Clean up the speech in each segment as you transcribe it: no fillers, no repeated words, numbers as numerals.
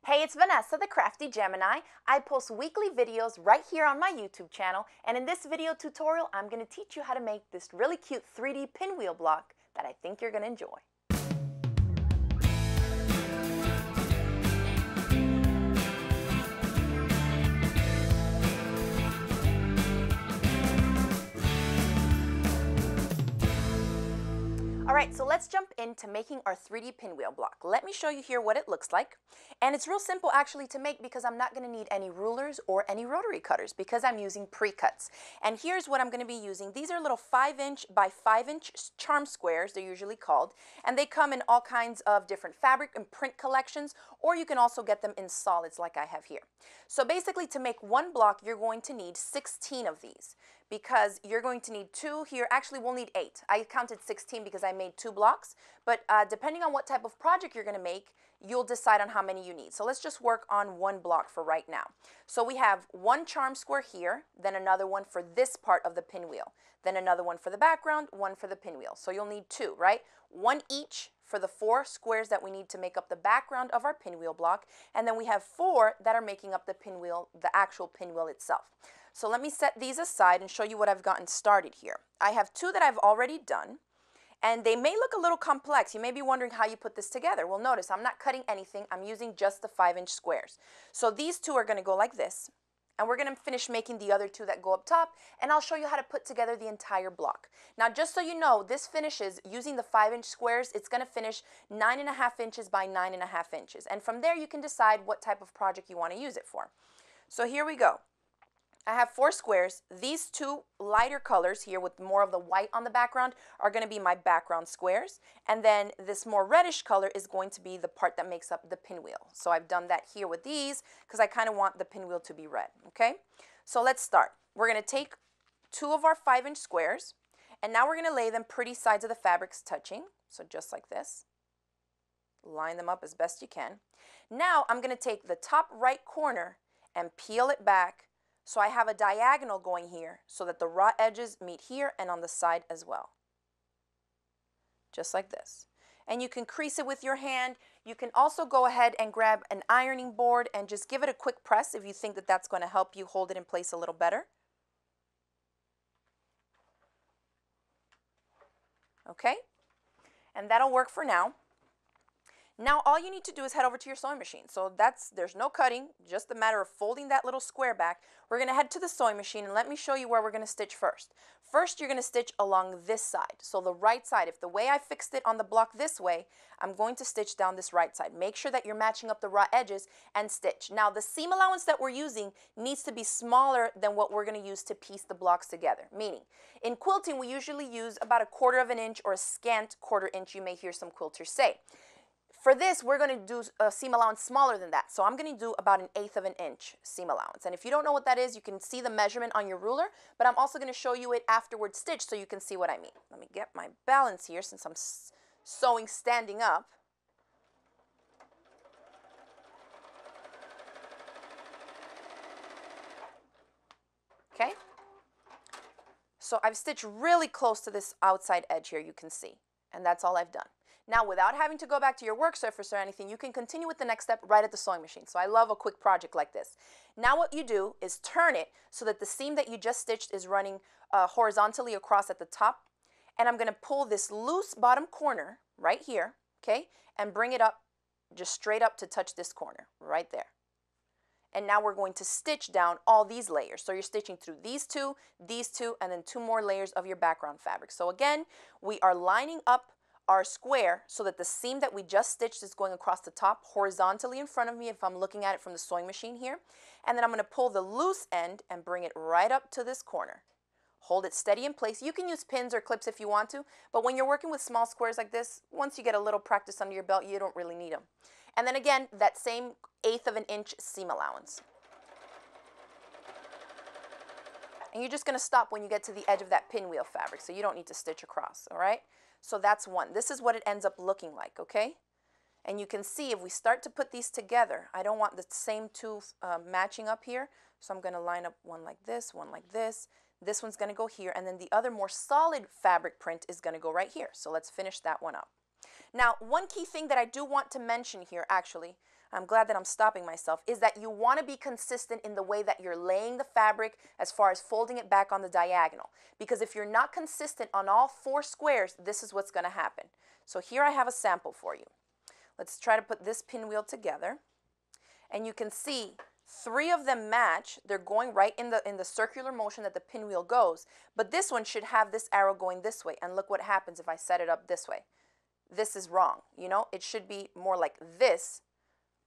Hey, it's Vanessa, the Crafty Gemini. I post weekly videos right here on my YouTube channel, and in this video tutorial, I'm going to teach you how to make this really cute 3D pinwheel block that I think you're going to enjoy. Alright, so let's jump into making our 3D pinwheel block. Let me show you here what it looks like. And it's real simple actually to make because I'm not going to need any rulers or any rotary cutters because I'm using pre-cuts. And here's what I'm going to be using. These are little 5" by 5" charm squares, they're usually called. And they come in all kinds of different fabric and print collections, or you can also get them in solids like I have here. So basically to make one block, you're going to need 16 of these, because you're going to need 2 here. Actually, we'll need 8. I counted 16 because I made 2 blocks, but depending on what type of project you're going to make, you'll decide on how many you need. So let's just work on one block for right now. So we have one charm square here, then another one for this part of the pinwheel, then another one for the background, one for the pinwheel. So you'll need 2, right? One each for the 4 squares that we need to make up the background of our pinwheel block, and then we have 4 that are making up the pinwheel, the actual pinwheel itself. So let me set these aside and show you what I've gotten started here. I have 2 that I've already done, and they may look a little complex. You may be wondering how you put this together. Well, notice I'm not cutting anything. I'm using just the 5" squares. So these 2 are going to go like this, and we're going to finish making the other 2 that go up top, and I'll show you how to put together the entire block. Now, just so you know, this finishes using the 5" squares. It's going to finish 9½ inches by 9½ inches, and from there you can decide what type of project you want to use it for. So here we go. I have 4 squares. These 2 lighter colors here with more of the white on the background are going to be my background squares. And then this more reddish color is going to be the part that makes up the pinwheel. So I've done that here with these because I kind of want the pinwheel to be red. Okay? So let's start. We're going to take 2 of our 5" squares, and now we're going to lay them pretty sides of the fabrics touching. So just like this. Line them up as best you can. Now I'm going to take the top right corner and peel it back, so I have a diagonal going here so that the raw edges meet here and on the side as well. Just like this. And you can crease it with your hand. You can also go ahead and grab an ironing board and just give it a quick press if you think that that's going to help you hold it in place a little better. Okay? And that'll work for now. Now all you need to do is head over to your sewing machine. So there's no cutting, just a matter of folding that little square back. We're going to head to the sewing machine and let me show you where we're going to stitch first. First, you're going to stitch along this side. So the right side, if the way I fixed it on the block this way, I'm going to stitch down this right side. Make sure that you're matching up the raw edges and stitch. Now the seam allowance that we're using needs to be smaller than what we're going to use to piece the blocks together. Meaning, in quilting we usually use about a 1/4 inch or a scant 1/4 inch, you may hear some quilters say. For this, we're going to do a seam allowance smaller than that. So I'm going to do about 1/8 inch seam allowance. And if you don't know what that is, you can see the measurement on your ruler, but I'm also going to show you it afterward stitched so you can see what I mean. Let me get my balance here since I'm sewing standing up. Okay? So I've stitched really close to this outside edge here, you can see. And that's all I've done. Now, without having to go back to your work surface or anything, you can continue with the next step right at the sewing machine. So I love a quick project like this. Now what you do is turn it so that the seam that you just stitched is running horizontally across at the top. And I'm going to pull this loose bottom corner right here, okay, and bring it up just straight up to touch this corner right there. And now we're going to stitch down all these layers. So you're stitching through these 2, and then 2 more layers of your background fabric. So again, we are lining up our square so that the seam that we just stitched is going across the top horizontally in front of me if I'm looking at it from the sewing machine here. And then I'm going to pull the loose end and bring it right up to this corner. Hold it steady in place. You can use pins or clips if you want to, but when you're working with small squares like this, once you get a little practice under your belt, you don't really need them. And then again, that same 1/8 inch seam allowance. And you're just going to stop when you get to the edge of that pinwheel fabric, so you don't need to stitch across, all right? So that's one. This is what it ends up looking like, okay? And you can see if we start to put these together, I don't want the same 2 matching up here, so I'm going to line up one like this, one like this. This one's going to go here, and then the other more solid fabric print is going to go right here. So let's finish that one up. Now, one key thing that I do want to mention here, actually, I'm glad that I'm stopping myself, is that you want to be consistent in the way that you're laying the fabric as far as folding it back on the diagonal. Because if you're not consistent on all 4 squares, this is what's going to happen. So here I have a sample for you. Let's try to put this pinwheel together. And you can see 3 of them match. They're going right in the circular motion that the pinwheel goes. But this one should have this arrow going this way. And look what happens if I set it up this way. This is wrong. You know, it should be more like this,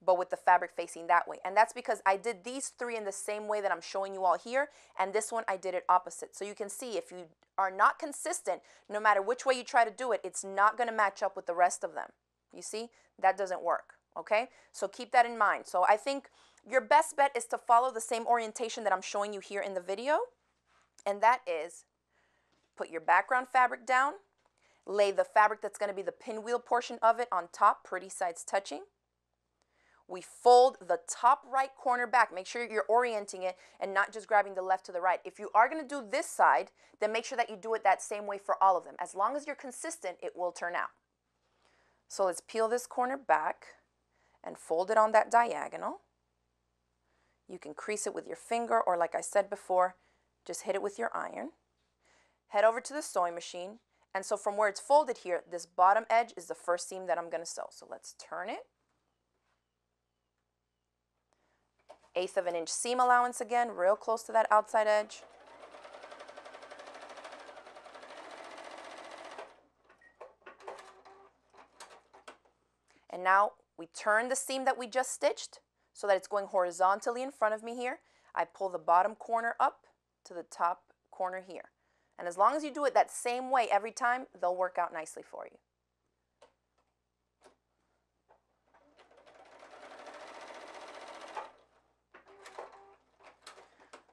but with the fabric facing that way. And that's because I did these 3 in the same way that I'm showing you all here, and this one I did it opposite. So you can see if you are not consistent, no matter which way you try to do it, it's not going to match up with the rest of them. You see, that doesn't work, okay? So keep that in mind. So I think your best bet is to follow the same orientation that I'm showing you here in the video, and that is put your background fabric down, lay the fabric that's going to be the pinwheel portion of it on top, pretty sides touching. We fold the top right corner back. Make sure you're orienting it and not just grabbing the left to the right. If you are going to do this side, then make sure that you do it that same way for all of them. As long as you're consistent, it will turn out. So let's peel this corner back and fold it on that diagonal. You can crease it with your finger, or like I said before, just hit it with your iron. Head over to the sewing machine. And so from where it's folded here, this bottom edge is the first seam that I'm going to sew. So let's turn it. 1/8 of an inch seam allowance again, real close to that outside edge. And now we turn the seam that we just stitched so that it's going horizontally in front of me here. I pull the bottom corner up to the top corner here. And as long as you do it that same way every time, they'll work out nicely for you.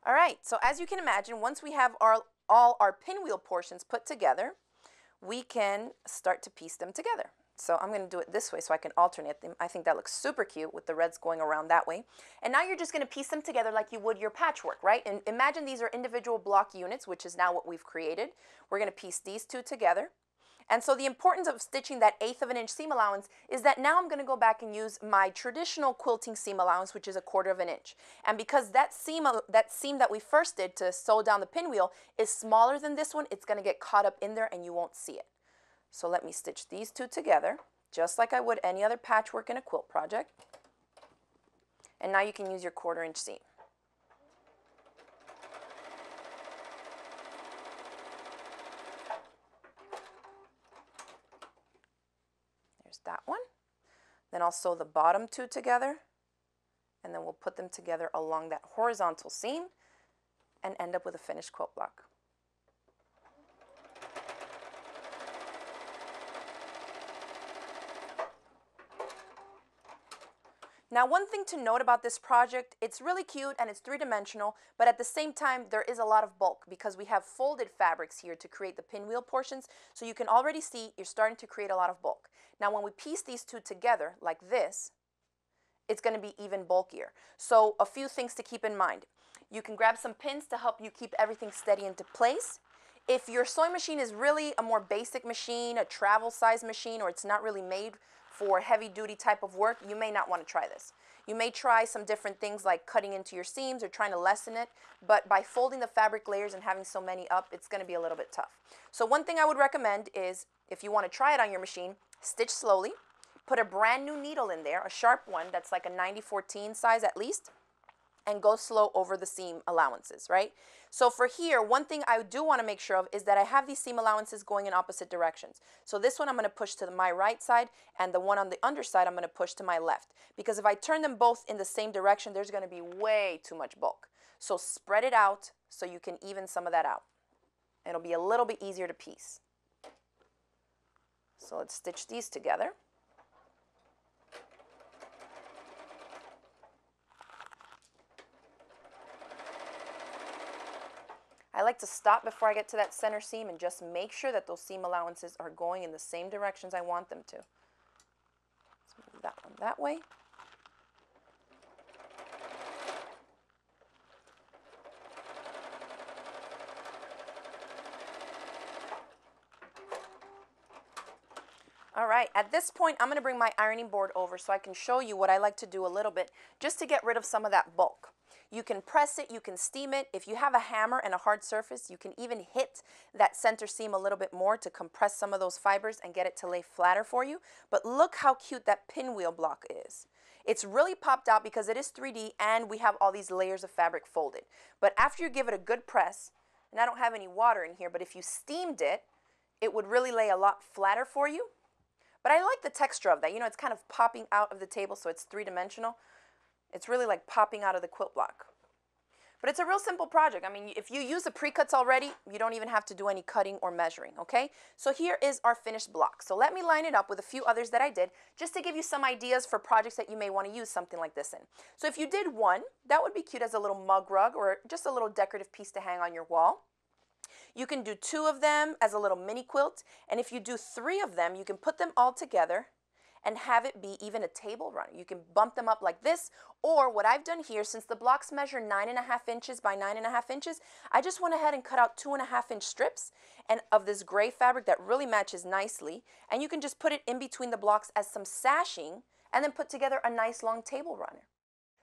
All right, so as you can imagine, once we have all our pinwheel portions put together, we can start to piece them together. So I'm going to do it this way so I can alternate them. I think that looks super cute with the reds going around that way. And now you're just going to piece them together like you would your patchwork, right? And imagine these are individual block units, which is now what we've created. We're going to piece these 2 together. And so the importance of stitching that 1/8 of an inch seam allowance is that now I'm going to go back and use my traditional quilting seam allowance, which is 1/4 of an inch. And because that seam that we first did to sew down the pinwheel is smaller than this one, it's going to get caught up in there and you won't see it. So let me stitch these 2 together, just like I would any other patchwork in a quilt project. And now you can use your 1/4 inch seam. There's that one. Then I'll sew the bottom 2 together, and then we'll put them together along that horizontal seam and end up with a finished quilt block. Now, one thing to note about this project, it's really cute and it's 3-dimensional, but at the same time, there is a lot of bulk because we have folded fabrics here to create the pinwheel portions. So you can already see you're starting to create a lot of bulk. Now, when we piece these 2 together like this, it's going to be even bulkier. So a few things to keep in mind. You can grab some pins to help you keep everything steady into place. If your sewing machine is really a more basic machine, a travel size machine, or it's not really made for heavy duty type of work, you may not want to try this. You may try some different things like cutting into your seams or trying to lessen it, but by folding the fabric layers and having so many up, it's going to be a little bit tough. So one thing I would recommend is, if you want to try it on your machine, stitch slowly, put a brand new needle in there, a sharp one that's like a 90-14 size at least, and go slow over the seam allowances, right? So for here, one thing I do want to make sure of is that I have these seam allowances going in opposite directions. So this one I'm going to push to my right side, and the one on the underside I'm going to push to my left. Because if I turn them both in the same direction, there's going to be way too much bulk. So spread it out so you can even some of that out. It'll be a little bit easier to piece. So let's stitch these together. I like to stop before I get to that center seam and just make sure that those seam allowances are going in the same directions I want them to. Let's move that one that way. All right, at this point, I'm going to bring my ironing board over so I can show you what I like to do a little bit just to get rid of some of that bulk. You can press it, you can steam it. If you have a hammer and a hard surface, you can even hit that center seam a little bit more to compress some of those fibers and get it to lay flatter for you. But look how cute that pinwheel block is. It's really popped out because it is 3D and we have all these layers of fabric folded. But after you give it a good press, and I don't have any water in here, but if you steamed it, it would really lay a lot flatter for you. But I like the texture of that. You know, it's kind of popping out of the table, so it's three-dimensional. It's really like popping out of the quilt block. But it's a real simple project. I mean, if you use the pre-cuts already, you don't even have to do any cutting or measuring, okay? So here is our finished block. So let me line it up with a few others that I did, just to give you some ideas for projects that you may want to use something like this in. So if you did one, that would be cute as a little mug rug or just a little decorative piece to hang on your wall. You can do 2 of them as a little mini quilt, and if you do 3 of them, you can put them all together and have it be even a table runner. You can bump them up like this, or what I've done here, since the blocks measure 9.5 inches by 9.5 inches, I just went ahead and cut out 2.5-inch strips and of this gray fabric that really matches nicely, and you can just put it in between the blocks as some sashing and then put together a nice long table runner.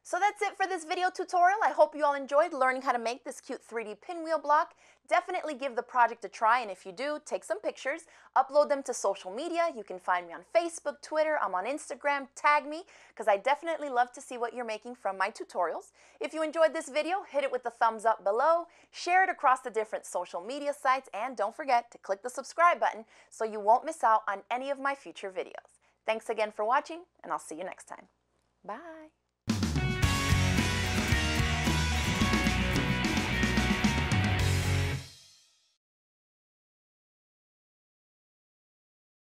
So that's it for this video tutorial. I hope you all enjoyed learning how to make this cute 3D pinwheel block. Definitely give the project a try, and if you do, take some pictures, upload them to social media. You can find me on Facebook, Twitter, I'm on Instagram, tag me, because I definitely love to see what you're making from my tutorials. If you enjoyed this video, hit it with the thumbs up below, share it across the different social media sites, and don't forget to click the subscribe button so you won't miss out on any of my future videos. Thanks again for watching, and I'll see you next time. Bye.